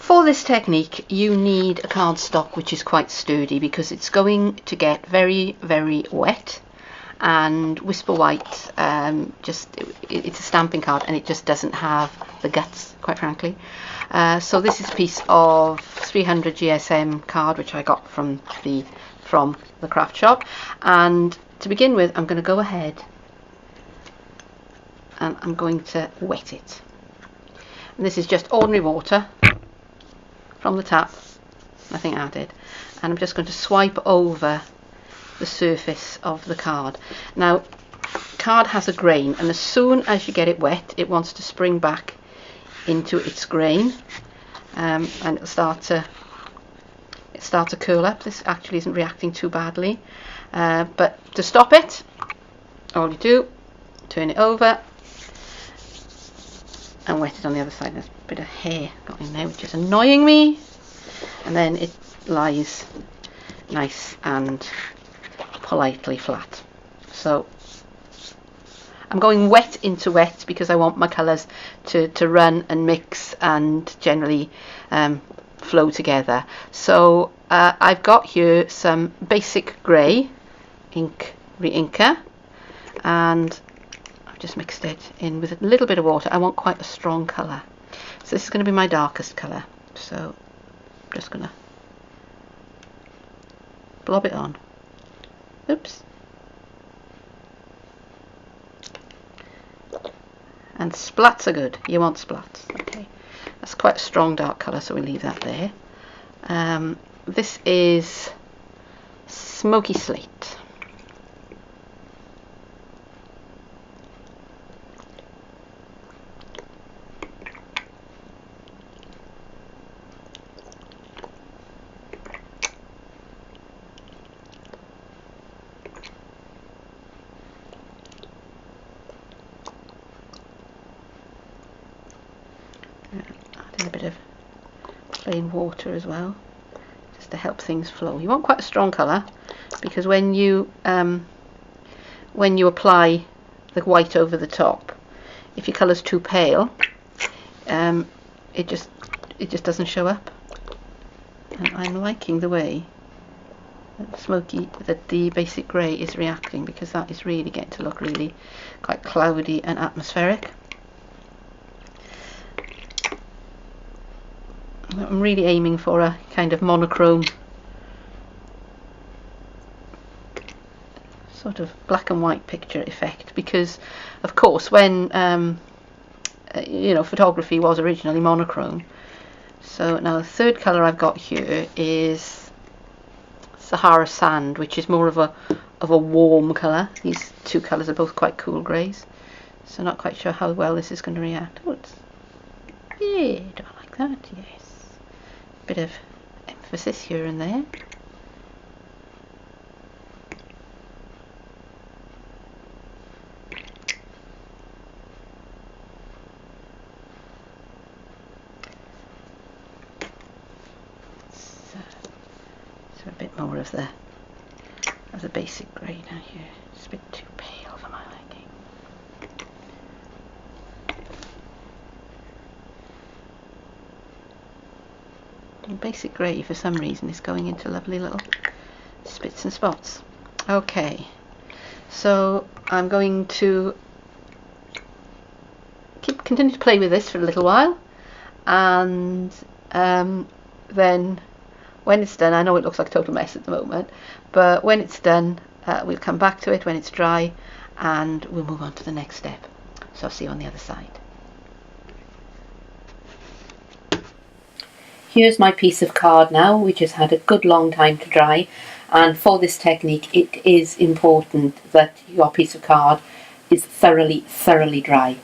For this technique you need a cardstock which is quite sturdy, because it's going to get very, very wet, and Whisper White, it's a stamping card and it just doesn't have the guts, quite frankly. So this is a piece of 300 GSM card which I got from the craft shop, and to begin with I'm going to go ahead and I'm going to wet it. And this is just ordinary water from the tap, nothing added, and I'm just going to swipe over the surface of the card. Now, card has a grain, and as soon as you get it wet it wants to spring back into its grain, and it'll start to curl up. This actually isn't reacting too badly, but to stop it, all you do, turn it over and wet it on the other side. There's a bit of hair got in there which is annoying me, and then it lies nice and politely flat. So I'm going wet into wet because I want my colours to run and mix and generally flow together. So I've got here some basic grey ink, re-inker, and I've just mixed it in with a little bit of water. I want quite a strong colour, so this is going to be my darkest colour, so I'm just going to blob it on. Oops. And splats are good. You want splats. Okay. That's quite a strong dark colour, so we'll leave that there. This is Smoky Slate. Add a bit of plain water as well, just to help things flow. You want quite a strong colour, because when you apply the white over the top, if your colour's too pale, it just doesn't show up. And I'm liking the way that the basic grey is reacting, because that is really getting to look really quite cloudy and atmospheric. I'm really aiming for a kind of monochrome, sort of black and white picture effect, because of course when photography was originally monochrome. So now the third colour I've got here is Sahara Sand, which is more of a warm colour. These two colours are both quite cool greys, so not quite sure how well this is going to react. Oh, yeah, do I like that? Yes. Bit of emphasis here and there. So a bit more of the basic grey now here. It's a bit too pale for my liking. And basic grey for some reason is going into lovely little spits and spots. Okay, so I'm going to continue to play with this for a little while, and then when it's done, I know it looks like a total mess at the moment, but when it's done we'll come back to it when it's dry and we'll move on to the next step. So I'll see you on the other side. Here's my piece of card now, which has had a good long time to dry, and for this technique it is important that your piece of card is thoroughly dry.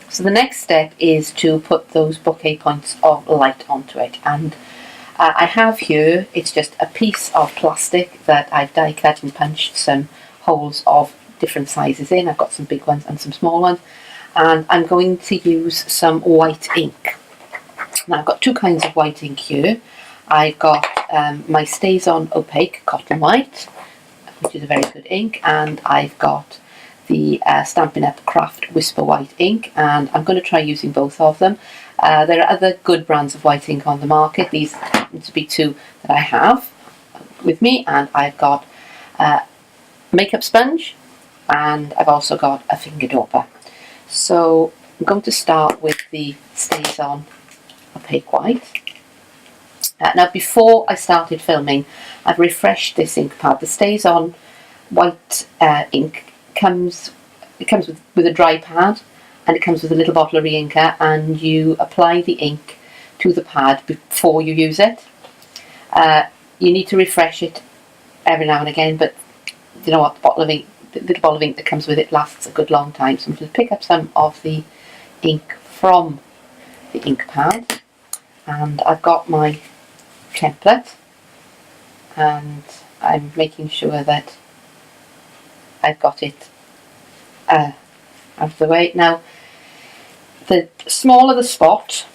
So the next step is to put those bokeh points of light onto it, and I have here, it's just a piece of plastic that I've die cut and punched some holes of different sizes in. I've got some big ones and some small ones, and I'm going to use some white ink. Now I've got two kinds of white ink here. I've got my Stays On Opaque Cotton White, which is a very good ink, and I've got the Stampin' Up! Craft Whisper White ink, and I'm going to try using both of them. There are other good brands of white ink on the market. These happen to be two that I have with me, and I've got a makeup sponge, and I've also got a finger dauber. So I'm going to start with the Stays On opaque white. Now, before I started filming, I've refreshed this ink pad. The Stays On white ink comes with a dry pad, and it comes with a little bottle of re-inker, and you apply the ink to the pad before you use it. You need to refresh it every now and again, but you know what, the little bottle of ink that comes with it lasts a good long time. So I'm going to pick up some of the ink from the ink pad, and I've got my template, and I'm making sure that I've got it out of the way. Now, the smaller the spot,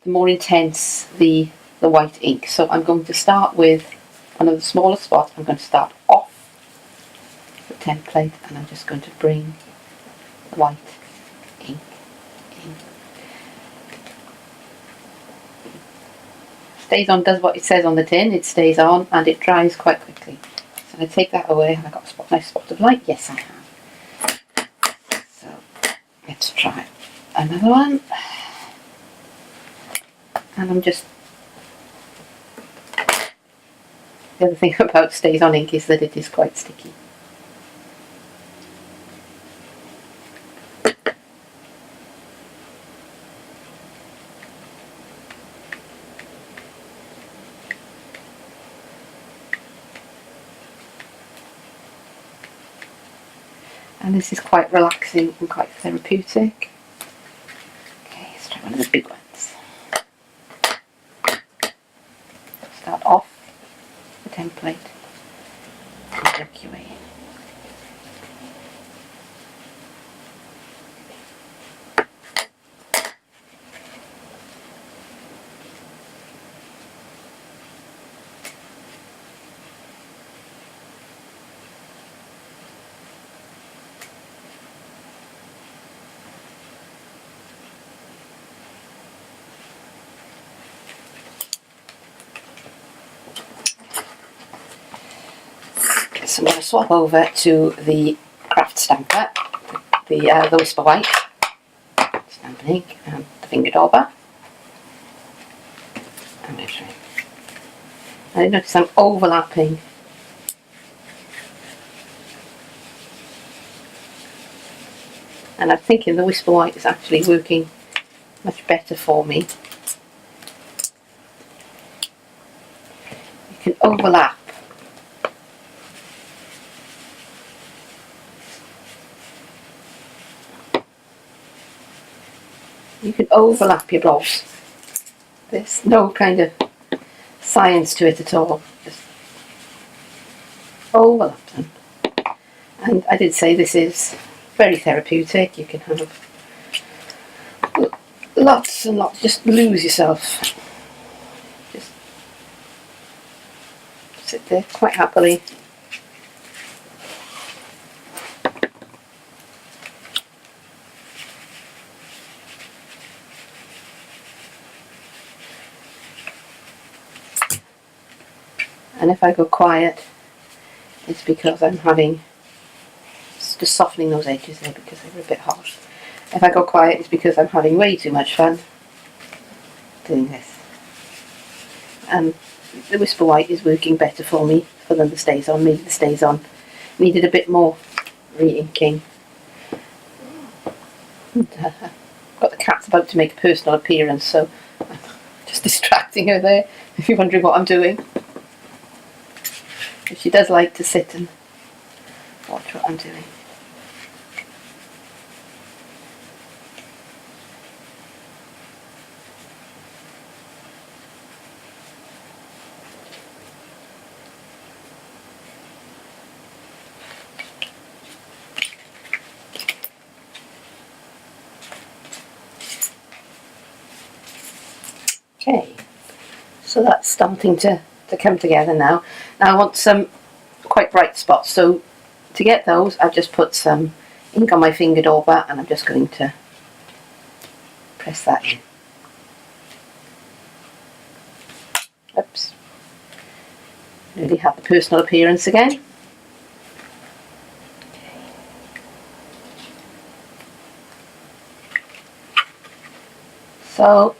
the more intense the white ink. So I'm going to start with one of the smaller spots. I'm going to start off the template, and I'm just going to bring the white ink in. Stays On does what it says on the tin. It stays on and it dries quite quickly. So I take that away. Have I got a nice spot of light? Yes, I have. So let's try another one. And I'm just... The other thing about Stays On ink is that it is quite sticky. And this is quite relaxing and quite therapeutic. Okay, let's try one of the big ones. Start off the template and work your way in. So I'm going to swap over to the craft stamper, the Whisper White stamping ink, and the finger dauber. I'm going to try. I notice I'm overlapping and I'm thinking the Whisper White is actually working much better for me. You can overlap. You can overlap your blobs. There's no kind of science to it at all. Just overlap them. And I did say this is very therapeutic. You can have lots and lots, just lose yourself. Just sit there quite happily. And if I go quiet, it's because I'm having, just softening those edges there because they were a bit hot. If I go quiet, it's because I'm having way too much fun doing this. And the Whisper White is working better for me than the Stays On. Maybe the Stays On needed a bit more re-inking. Got the cat's about to make a personal appearance, so I'm just distracting her there, if you're wondering what I'm doing. She does like to sit and watch what I'm doing. Okay, so that's starting to come together now. Now I want some quite bright spots, so to get those I've just put some ink on my finger dauber and I'm just going to press that in. Oops. Nearly had the personal appearance again. So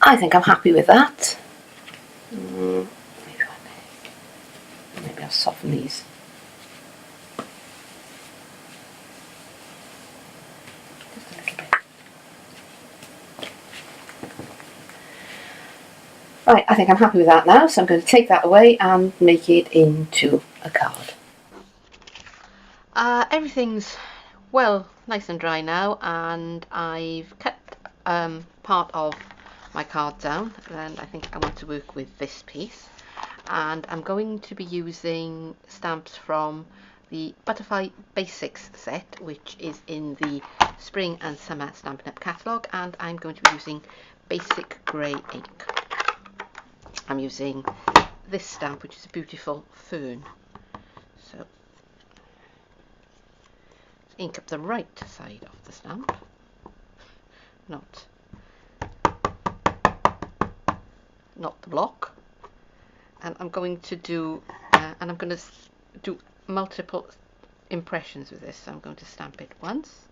I think I'm happy with that. Maybe I'll soften these. Just a little bit. Right, I think I'm happy with that now, so I'm going to take that away and make it into a card. Everything's nice and dry now, and I've cut part of my card down, and I think I want to work with this piece, and I'm going to be using stamps from the Butterfly Basics set, which is in the Spring and Summer Stampin' Up catalogue, and I'm going to be using basic grey ink. I'm using this stamp, which is a beautiful fern. So ink up the right side of the stamp, not the block, and I'm going to do multiple impressions with this. So I'm going to stamp it once,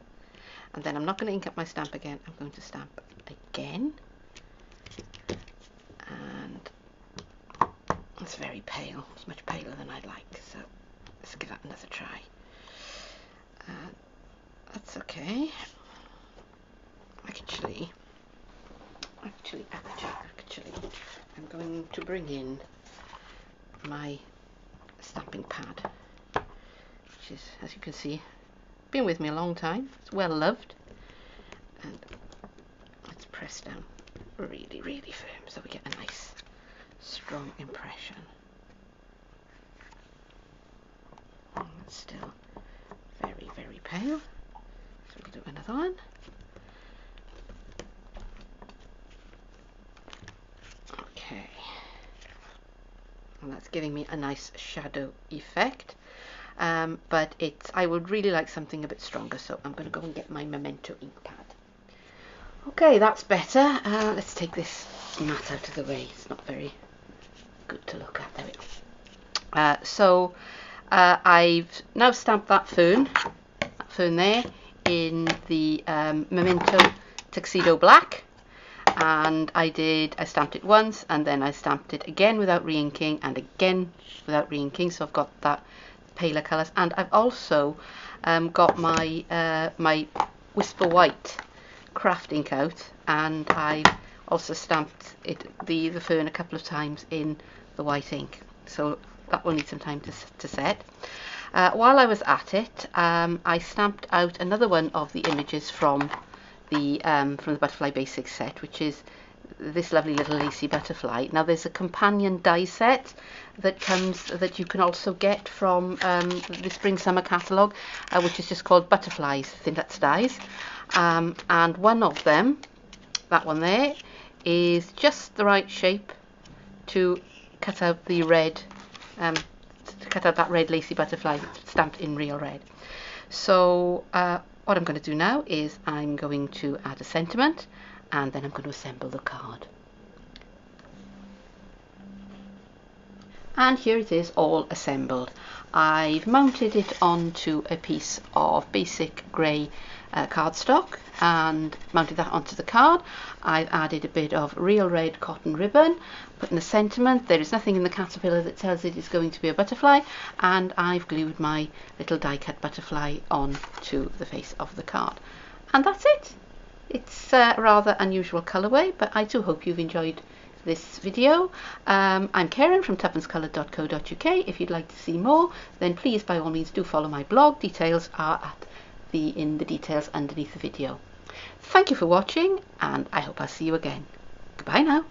and then I'm not going to ink up my stamp again. I'm going to stamp again, and it's very pale. It's much paler than I'd like, so let's give that another try. That's okay. Actually, I'm going to bring in my stamping pad, which is, as you can see, been with me a long time. It's well loved, and let's press down really, really firm so we get a nice strong impression. And it's still very, very pale, so we can do another one. Okay, and that's giving me a nice shadow effect, but I would really like something a bit stronger, so I'm going to go and get my Memento ink pad. Okay, that's better. Let's take this mat out of the way. It's not very good to look at. There we go. So I've now stamped that fern there in the Memento Tuxedo Black, and I stamped it once, and then I stamped it again without re-inking, and again without re-inking, so I've got that paler colours, and I've also got my my Whisper White craft ink out, and I've also stamped the fern a couple of times in the white ink, so that will need some time to set. While I was at it, I stamped out another one of the images from the Butterfly Basics set, which is this lovely little lacy butterfly. Now there's a companion die set that you can also get from the Spring Summer catalogue, which is just called Butterflies Thin Luxe Dies, and one of them, that one there, is just the right shape to cut out the red, that red lacy butterfly stamped in real red. So what I'm going to do now is I'm going to add a sentiment, and then I'm going to assemble the card. And here it is, all assembled. I've mounted it onto a piece of basic grey cardstock and mounted that onto the card. I've added a bit of real red cotton ribbon, put in a sentiment. There is nothing in the caterpillar that tells it it's going to be a butterfly, and I've glued my little die cut butterfly onto the face of the card. And that's it. It's a rather unusual colourway, but I do hope you've enjoyed this video. I'm Karen from tuppencecoloured.co.uk. If you'd like to see more, then please by all means do follow my blog. Details are in the details underneath the video. Thank you for watching, and I hope I'll see you again. Goodbye now.